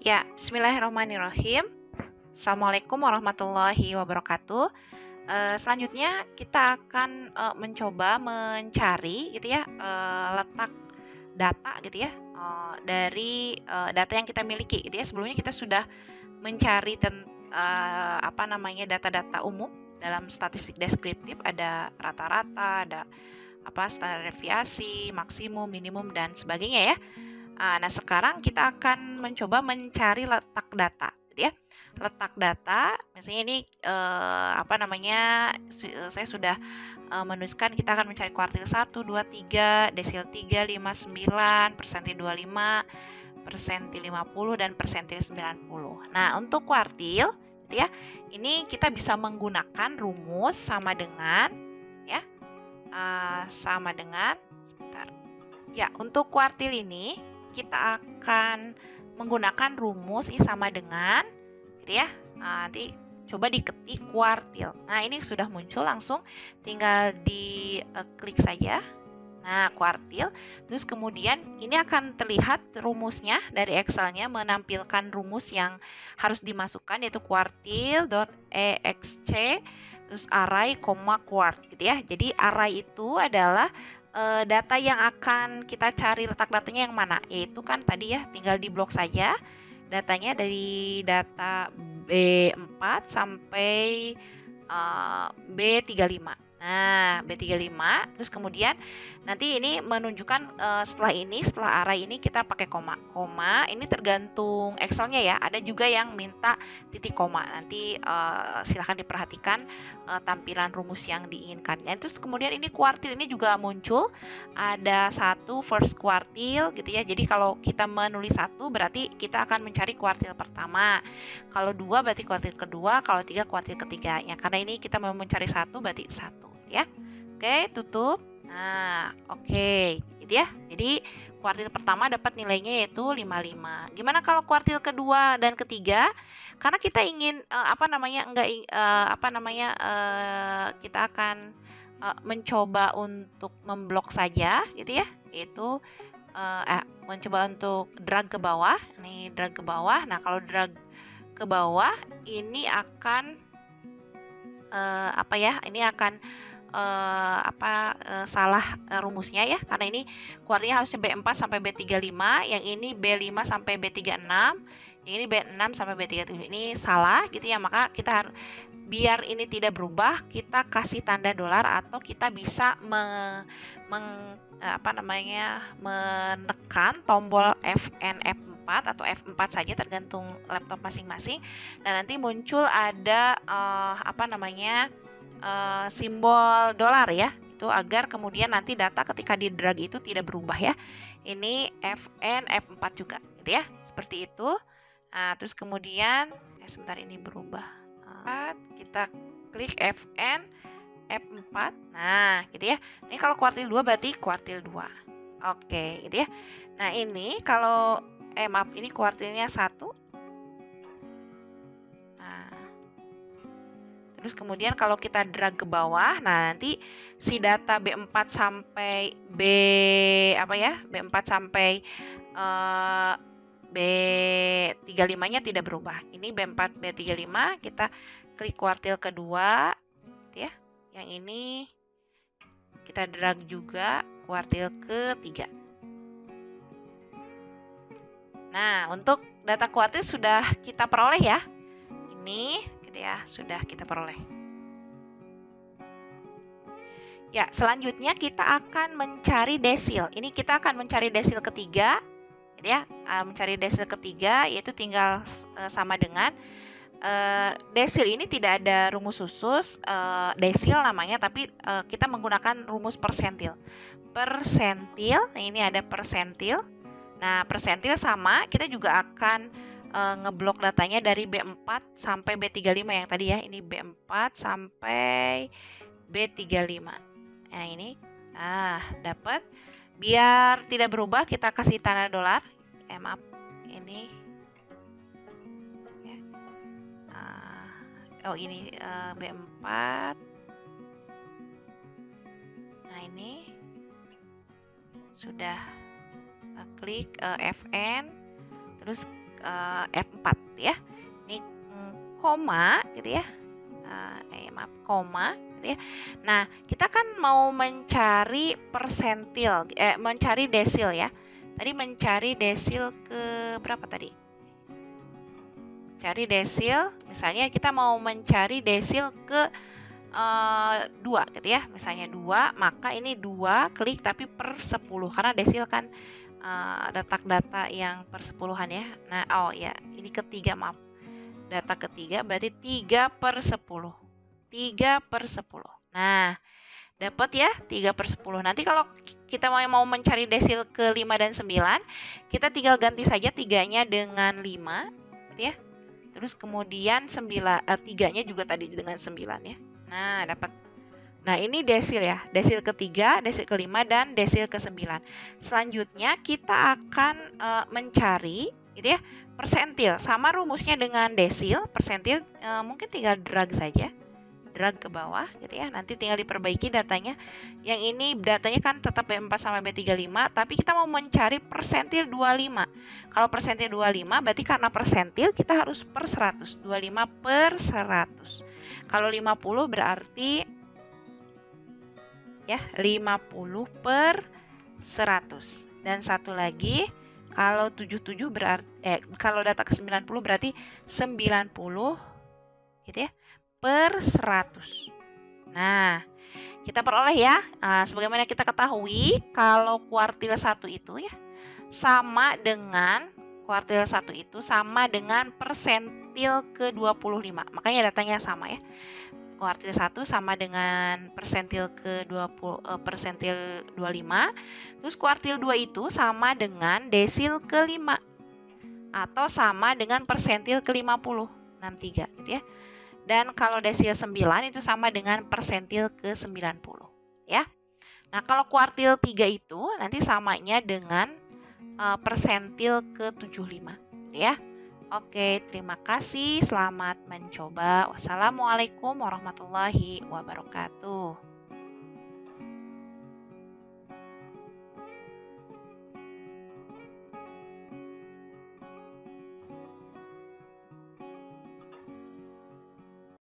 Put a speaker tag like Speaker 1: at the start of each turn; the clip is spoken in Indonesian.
Speaker 1: Ya, bismillahirrahmanirrahim. Assalamualaikum warahmatullahi wabarakatuh. Selanjutnya kita akan mencoba mencari gitu ya, letak data gitu ya, dari data yang kita miliki gitu ya. Sebelumnya kita sudah mencari data-data umum dalam statistik deskriptif, ada rata-rata, ada standar deviasi, maksimum, minimum, dan sebagainya ya. Nah, sekarang kita akan mencoba mencari letak data, gitu ya. Letak data, misalnya ini saya sudah menuliskan kita akan mencari kuartil 1, 2, 3, desil 3, 5, 9, persentil 25, persentil 50, dan persentil 90. Nah, untuk kuartil, gitu ya, ini kita bisa menggunakan rumus sama dengan, ya, sebentar. Ya, untuk kuartil ini kita akan menggunakan rumus I sama dengan, gitu ya. Nanti coba diketik kuartil. Nah, ini sudah muncul langsung, tinggal klik saja. Nah, kuartil. Terus kemudian ini akan terlihat rumusnya dari Excelnya menampilkan rumus yang harus dimasukkan, yaitu kuartil.exc terus array, quart gitu ya. Jadi array itu adalah data yang akan kita cari letak datanya yang mana, yaitu kan tadi ya, tinggal di blok saja datanya dari data B4 sampai B35. Nah, B35, terus kemudian nanti ini menunjukkan setelah array ini kita pakai koma. Koma ini tergantung Excelnya ya. Ada juga yang minta titik koma. Nanti silahkan diperhatikan tampilan rumus yang diinginkan. Dan terus kemudian ini kuartil ini juga muncul. Ada satu first kuartil gitu ya. Jadi kalau kita menulis satu berarti kita akan mencari kuartil pertama. Kalau 2 berarti kuartil kedua, kalau 3 kuartil ketiganya. Karena ini kita mau mencari satu berarti satu ya. Oke, tutup. Nah, oke. Gitu ya. Jadi kuartil pertama dapat nilainya yaitu 55. Gimana kalau kuartil kedua dan ketiga? Karena kita ingin kita akan mencoba untuk memblok saja gitu ya. Yaitu mencoba untuk drag ke bawah. Nih, drag ke bawah. Nah, kalau drag ke bawah ini akan salah rumusnya ya, karena ini kuartilnya harusnya B4 sampai B35, yang ini B5 sampai B36, yang ini B6 sampai B37. Ini salah gitu ya, maka kita harus, biar ini tidak berubah, kita kasih tanda dolar atau kita bisa menekan tombol Fn F4 atau F4 saja tergantung laptop masing-masing. Dan nanti muncul ada simbol dolar ya, itu agar kemudian nanti data ketika di drag itu tidak berubah ya. Ini Fn F4 juga gitu ya, seperti itu. Nah, terus kemudian sebentar, ini berubah. Kita klik Fn F4. Nah, gitu ya. Ini kalau kuartil 2 berarti kuartil 2. Oke, gitu ya. Nah, ini kalau ini kuartilnya 1. Terus kemudian kalau kita drag ke bawah, nah nanti si data B4 sampai B4 sampai B35-nya tidak berubah. Ini B4, B35, kita klik kuartil kedua ya. Yang ini kita drag juga kuartil ketiga. Nah, untuk data kuartil sudah kita peroleh ya. Ini ya, sudah kita peroleh. Ya, selanjutnya kita akan mencari desil. Ini kita akan mencari desil ketiga, gitu ya. Mencari desil ketiga yaitu tinggal sama dengan desil ini tidak ada rumus khusus, desil namanya, tapi kita menggunakan rumus persentil. Persentil, nah ini ada persentil. Nah, persentil sama, kita juga akan ngeblok datanya dari B4 sampai B35 yang tadi ya. Ini B4 sampai B35. Nah, ini dapat. Biar tidak berubah, kita kasih tanda dolar. Ini ya. Ini B4. Nah, ini sudah klik Fn, terus F4 ya. Ini koma gitu ya. Koma gitu ya. Nah, kita kan mau mencari persentil, mencari desil ya. Tadi mencari desil ke berapa tadi? Cari desil, misalnya kita mau mencari desil ke 2 gitu ya. Misalnya 2, maka ini 2 klik tapi per 10 karena desil kan data yang per 10-an ya. Nah, ini ketiga, maaf. Data ketiga berarti 3 per 10. 3 per 10. Nah, dapat ya 3 per 10. Nanti kalau kita mau mencari desil ke 5 dan 9, kita tinggal ganti saja 3-nya dengan 5 gitu ya. Terus kemudian 3-nya juga tadi dengan 9 ya. Nah, dapat. Nah, ini desil ya. Desil ketiga, desil kelima, dan desil ke-9. Selanjutnya kita akan mencari gitu ya, persentil. Sama rumusnya dengan desil, persentil mungkin tinggal drag saja. Drag ke bawah gitu ya. Nanti tinggal diperbaiki datanya. Yang ini datanya kan tetap B4 sampai B35, tapi kita mau mencari persentil 25. Kalau persentil 25 berarti karena persentil kita harus per 100. 25 per 100. Kalau 50 berarti ya 50 per 100. Dan satu lagi, kalau 77 berarti kalau data ke 90 berarti 90 gitu ya per 100. Nah, kita peroleh ya, sebagaimana kita ketahui kalau kuartil 1 itu ya sama dengan kuartil 1 itu sama dengan persentil ke 25. Makanya datanya sama ya. Kuartil 1 sama dengan persentil ke 20 persentil 25. Terus kuartil 2 itu sama dengan desil ke 5 atau sama dengan persentil ke 50. 63 gitu ya. Dan kalau desil 9 itu sama dengan persentil ke 90 ya. Nah, kalau kuartil 3 itu nanti samanya dengan persentil ke 75 ya. Oke, terima kasih. Selamat mencoba. Wassalamualaikum warahmatullahi wabarakatuh.